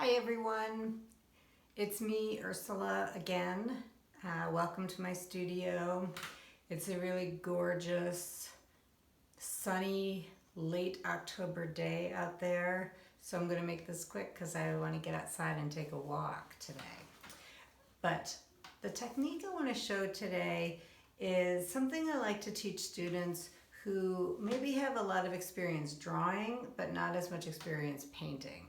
Hi everyone, it's me Ursula again. Welcome to my studio. It's a really gorgeous sunny late October day out there, so I'm going to make this quick because I want to get outside and take a walk today. But the technique I want to show today is something I like to teach students who maybe have a lot of experience drawing but not as much experience painting.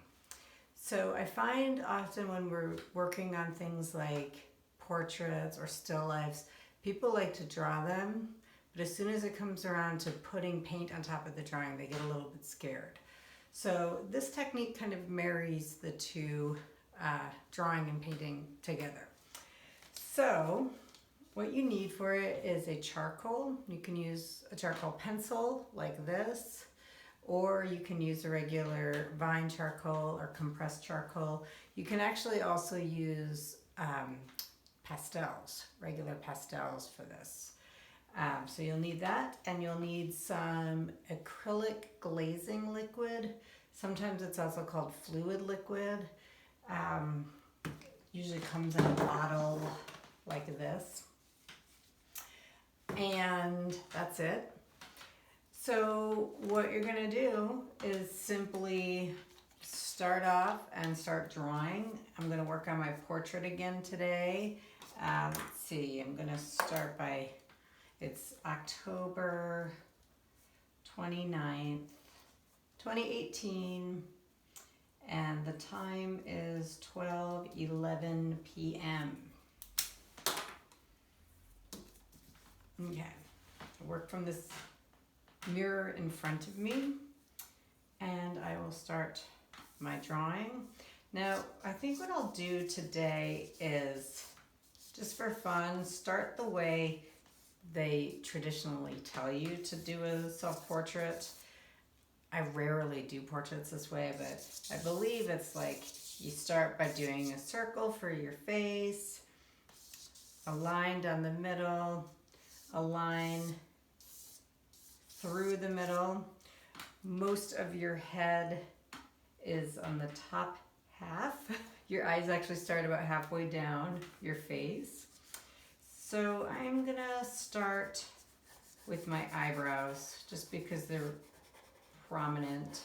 So I find often when we're working on things like portraits or still lifes, people like to draw them, but as soon as it comes around to putting paint on top of the drawing, they get a little bit scared. So this technique kind of marries the two, drawing and painting together. So what you need for it is a charcoal. You can use a charcoal pencil like this, or you can use a regular vine charcoal or compressed charcoal. You can actually also use pastels, regular pastels for this. So you'll need that, and you'll need some acrylic glazing liquid. Sometimes it's also called fluid liquid. Usually comes in a bottle like this. And that's it. So what you're going to do is simply start off and start drawing. I'm going to work on my portrait again today. Let's see, I'm going to start by, it's October 29th, 2018, and the time is 12:11 p.m. Okay, I work from this mirror in front of me, and I will start my drawing. Now, I think what I'll do today is, just for fun, start the way they traditionally tell you to do a self-portrait. I rarely do portraits this way, but I believe it's like you start by doing a circle for your face, a line down the middle, a line through the middle. Most of your head is on the top half. Your eyes actually start about halfway down your face. So I'm gonna start with my eyebrows just because they're prominent.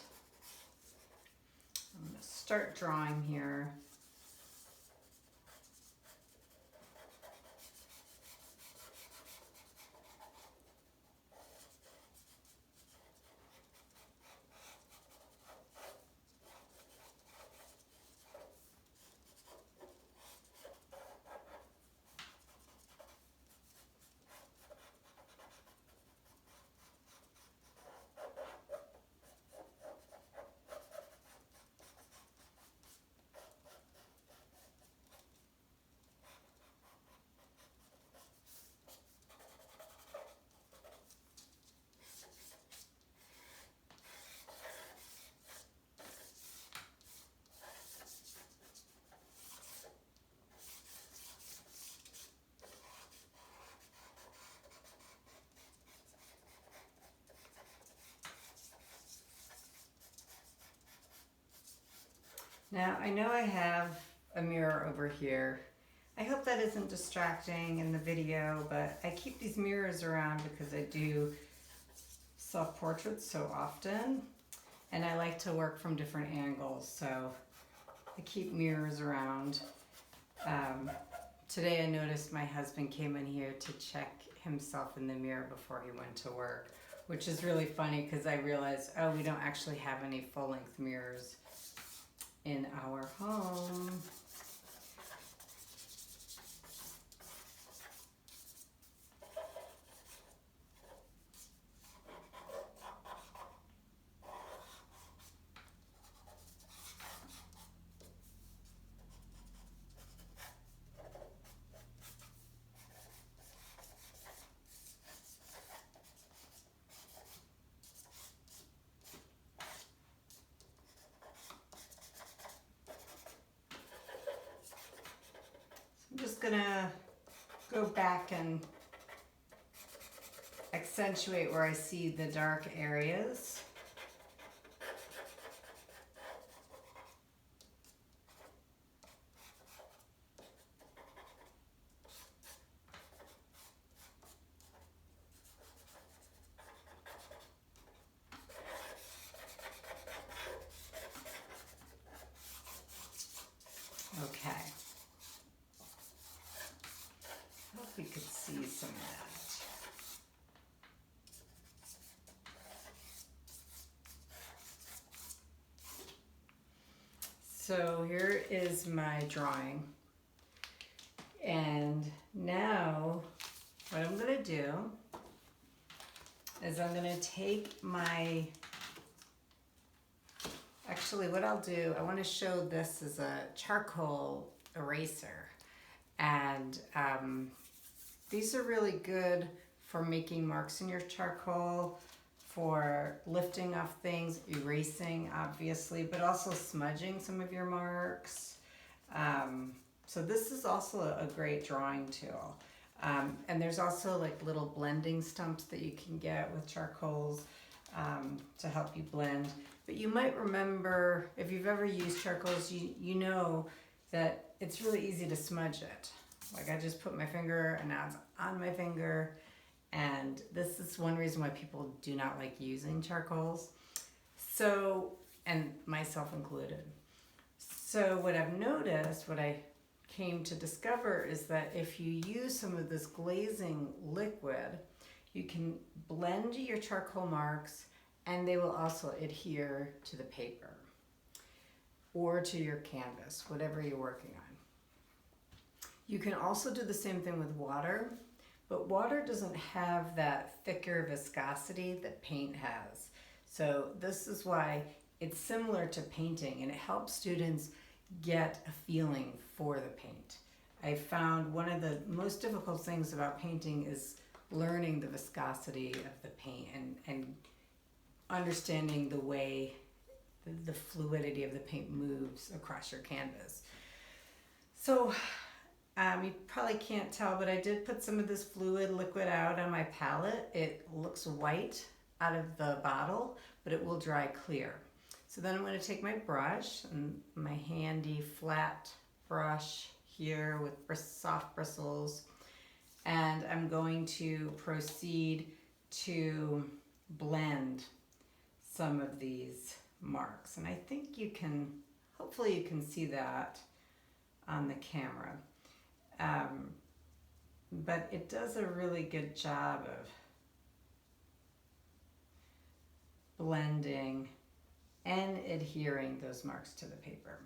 I'm gonna start drawing here. Now, I know I have a mirror over here. I hope that isn't distracting in the video, but I keep these mirrors around because I do self-portraits so often, and I like to work from different angles, so I keep mirrors around. Today I noticed my husband came in here to check himself in the mirror before he went to work, which is really funny because I realized, oh, we don't actually have any full-length mirrors in our home. I'm just gonna go back and accentuate where I see the dark areas. Okay. I hope we could see some of that. So here is my drawing. And now what I'm going to do is I'm going to take my, actually what I'll do, I want to show this as a charcoal eraser. And these are really good for making marks in your charcoal, for lifting off things, erasing obviously, but also smudging some of your marks. So this is also a great drawing tool. And there's also like little blending stumps that you can get with charcoals to help you blend. But you might remember, if you've ever used charcoals, you know that it's really easy to smudge it. Like I just put my finger and now it's on my finger. And this is one reason why people do not like using charcoals. So, and myself included. So what I've noticed, what I came to discover is that if you use some of this glazing liquid, you can blend your charcoal marks and they will also adhere to the paper or to your canvas, whatever you're working on. You can also do the same thing with water, but water doesn't have that thicker viscosity that paint has. So this is why it's similar to painting and it helps students get a feeling for the paint. I found one of the most difficult things about painting is learning the viscosity of the paint and understanding the way the fluidity of the paint moves across your canvas. So you probably can't tell, but I did put some of this fluid liquid out on my palette. It looks white out of the bottle, but it will dry clear. So then I'm going to take my brush and my handy flat brush here with soft bristles, and I'm going to proceed to blend some of these marks. And I think you can, hopefully you can see that on the camera. But it does a really good job of blending and adhering those marks to the paper.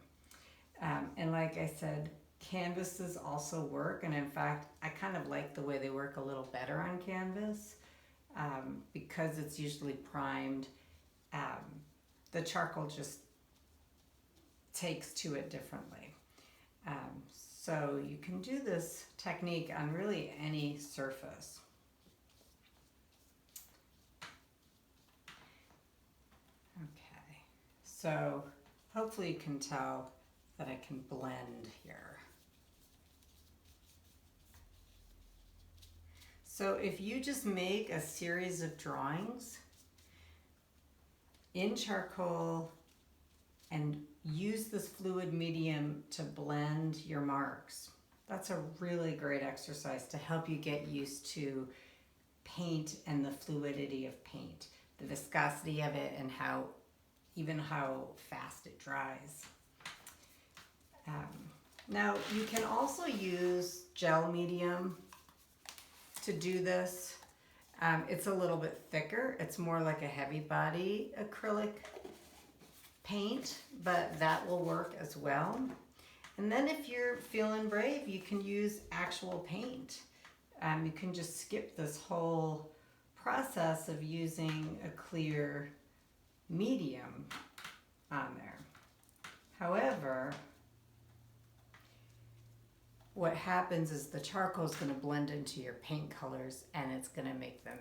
And like I said, canvases also work, and in fact I kind of like the way they work a little better on canvas because it's usually primed. The charcoal just takes to it differently. So you can do this technique on really any surface. Okay, so hopefully you can tell that I can blend here. So if you just make a series of drawings in charcoal and use this fluid medium to blend your marks, that's a really great exercise to help you get used to paint and the fluidity of paint, the viscosity of it, and how fast it dries. Now you can also use gel medium to do this. It's a little bit thicker. It's more like a heavy body acrylic paint, but that will work as well. And then if you're feeling brave, you can use actual paint. You can just skip this whole process of using a clear medium on there. However, what happens is the charcoal is going to blend into your paint colors and it's going to make them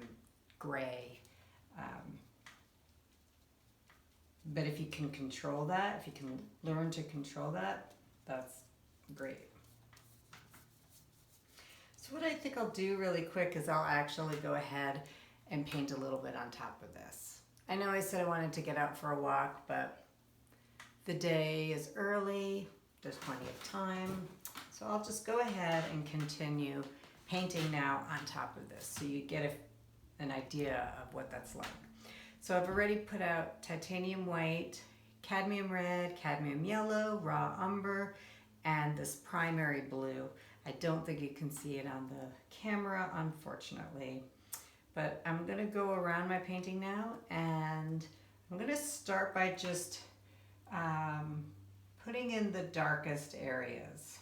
gray. But if you can control that, if you can learn to control that, that's great. So what I think I'll do really quick is I'll actually go ahead and paint a little bit on top of this. I know I said I wanted to get out for a walk, but the day is early, there's plenty of time. So I'll just go ahead and continue painting now on top of this so you get an idea of what that's like. So I've already put out titanium white, cadmium red, cadmium yellow, raw umber, and this primary blue. I don't think you can see it on the camera, unfortunately. But I'm going to go around my painting now, and I'm going to start by just putting in the darkest areas.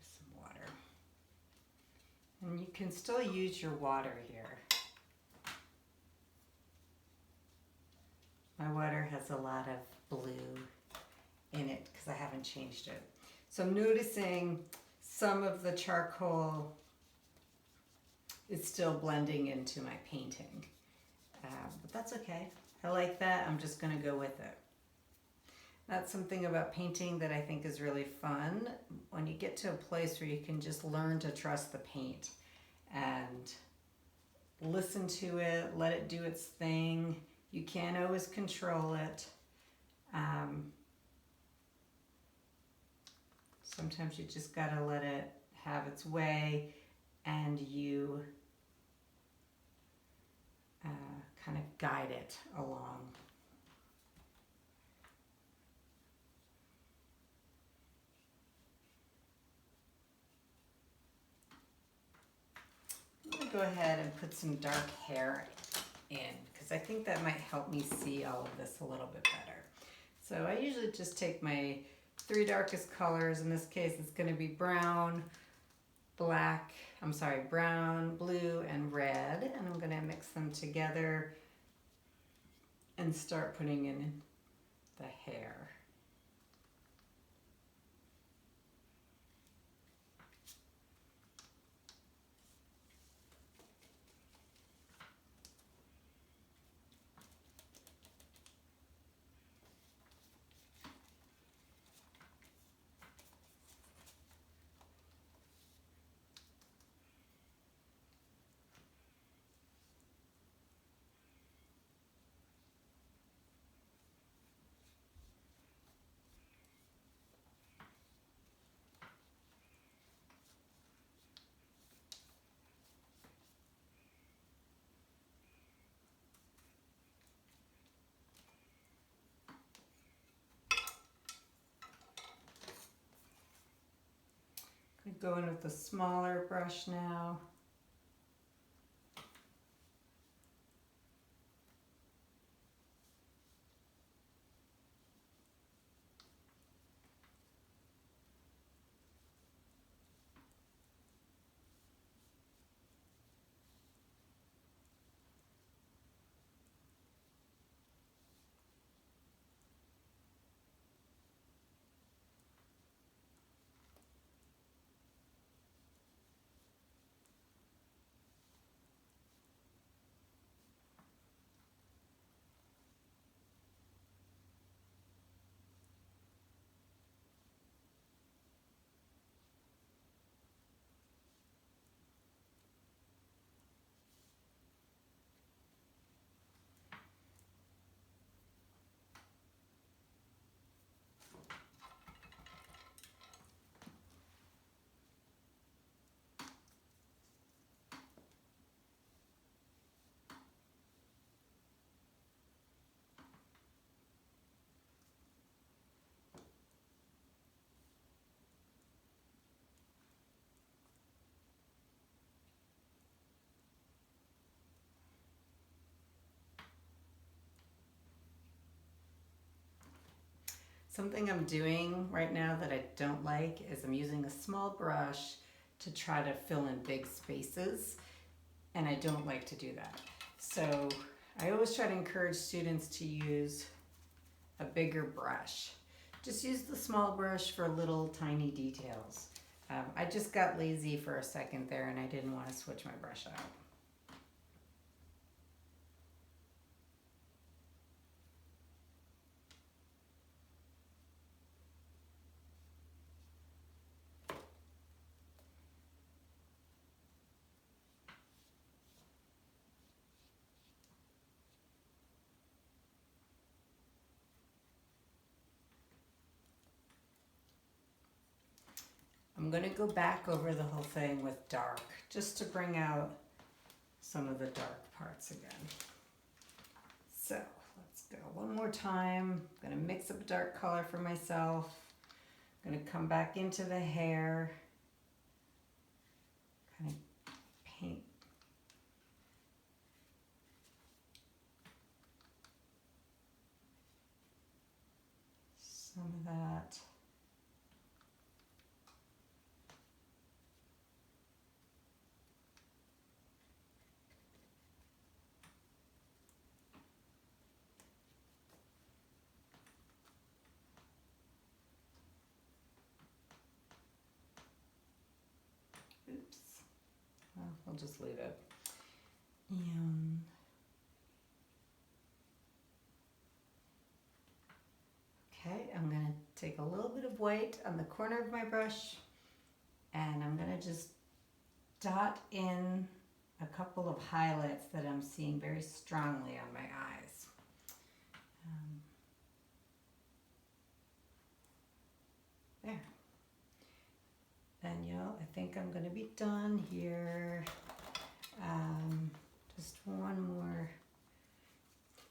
Some water. And you can still use your water here. My water has a lot of blue in it because I haven't changed it. So I'm noticing some of the charcoal is still blending into my painting. But that's okay. I like that. I'm just going to go with it. That's something about painting that I think is really fun. When you get to a place where you can just learn to trust the paint and listen to it, let it do its thing. You can't always control it. Sometimes you just gotta let it have its way, and you kind of guide it along. I'm gonna go ahead and put some dark hair in because I think that might help me see all of this a little bit better. So I usually just take my 3 darkest colors. In this case, it's going to be brown, brown, blue, and red. And I'm going to mix them together and start putting in the hair. Go in with a smaller brush now. Something I'm doing right now that I don't like is I'm using a small brush to try to fill in big spaces, and I don't like to do that. So I always try to encourage students to use a bigger brush. Just use the small brush for little tiny details. I just got lazy for a second there and I didn't want to switch my brush out. I'm going to go back over the whole thing with dark, just to bring out some of the dark parts again. So let's go one more time. I'm going to mix up a dark color for myself. I'm going to come back into the hair, kind of paint. Some of that. Oops. Well, I'll just leave it. And okay, I'm going to take a little bit of white on the corner of my brush, and I'm going to just dot in a couple of highlights that I'm seeing very strongly on my eyes. There. And I think I'm going to be done here. Just one more.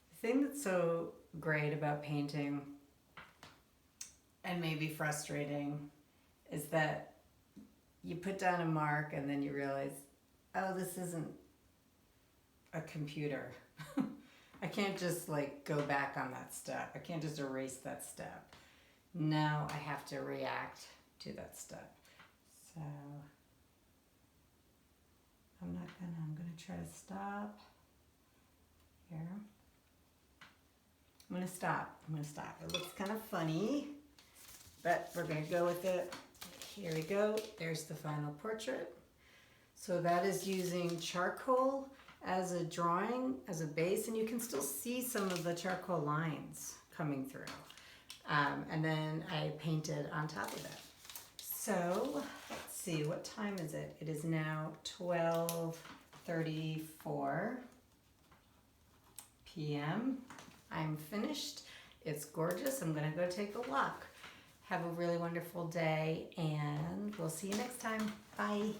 The thing that's so great about painting, and maybe frustrating, is that you put down a mark and then you realize, oh, this isn't a computer. I can't just like go back on that step. I can't just erase that step. Now I have to react to that step. So I'm gonna try to stop here. I'm gonna stop. It looks kind of funny, but we're gonna go with it. Here we go. There's the final portrait. So that is using charcoal as a drawing, as a base, and you can still see some of the charcoal lines coming through. And then I painted on top of it. So let's see, what time is it? It is now 12:34 p.m. I'm finished. It's gorgeous. I'm gonna go take a walk. Have a really wonderful day, and we'll see you next time. Bye.